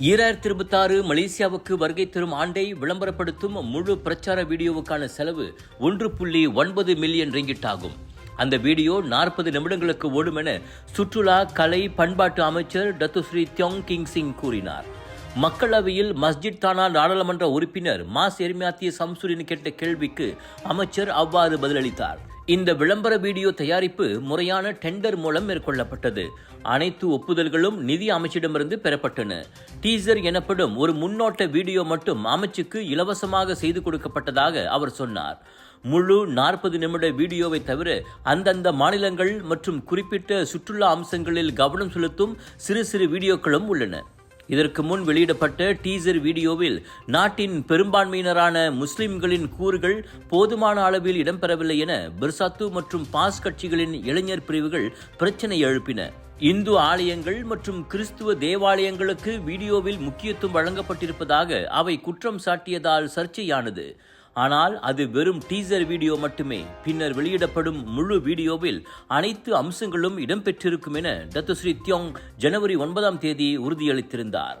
2026 மலேசியாவுக்கு வருகை தரும் ஆண்டை விளம்பரப்படுத்தும் முழு பிரச்சார வீடியோவுக்கான செலவு 1.9 மில்லியன் ரிங்கிட் ஆகும். அந்த வீடியோ 40 நிமிடங்களுக்கு ஓடும் என சுற்றுலா, கலை, பண்பாட்டு அமைச்சர் டத்துஸ்ரீ தியோங் கிங் சிங் கூறினார். மக்களவையில் மஸ்ஜித் தானா நாடாளுமன்ற உறுப்பினர் மாஸ் எர்மியாத்தி சம்சுரின் கேட்ட கேள்விக்கு அமைச்சர் அவ்வாறு பதிலளித்தார். இந்த விளம்பர வீடியோ தயாரிப்பு முறையான டெண்டர் மூலம் மேற்கொள்ளப்பட்டது. அனைத்து ஒப்புதல்களும் நிதி அமைச்சிடமிருந்து பெறப்பட்டன. டீசர் எனப்படும் ஒரு முன்னோட்ட வீடியோ மட்டும் அமைச்சுக்கு இலவசமாக செய்து கொடுக்கப்பட்டதாக அவர் சொன்னார். முழு 40 நிமிட வீடியோவை தவிர அந்தந்த மாநிலங்கள் மற்றும் குறிப்பிட்ட சுற்றுலா அம்சங்களில் கவனம் செலுத்தும் சிறு சிறு வீடியோக்களும் உள்ளன. இதற்கு முன் வெளியிடப்பட்ட டீசர் வீடியோவில் நாட்டின் பெரும்பான்மையினரான முஸ்லிம்களின் கூறுகள் போதுமான அளவில் இடம்பெறவில்லை என பிர்சாத்து மற்றும் பாஸ் கட்சிகளின் இளைஞர் பிரிவுகள் பிரச்சனை எழுப்பின. இந்து ஆலயங்கள் மற்றும் கிறிஸ்துவ தேவாலயங்களுக்கு வீடியோவில் முக்கியத்துவம் வழங்கப்பட்டிருப்பதாக அவை குற்றம் சாட்டியதால் சர்ச்சையானது. ஆனால் அது வெறும் டீசர் வீடியோ மட்டுமே. பின்னர் வெளியிடப்படும் முழு வீடியோவில் அனைத்து அம்சங்களும் இடம்பெற்றிருக்கும் என டத்துஸ்ரீ தியோங் ஜனவரி 9 உறுதியளித்திருந்தார்.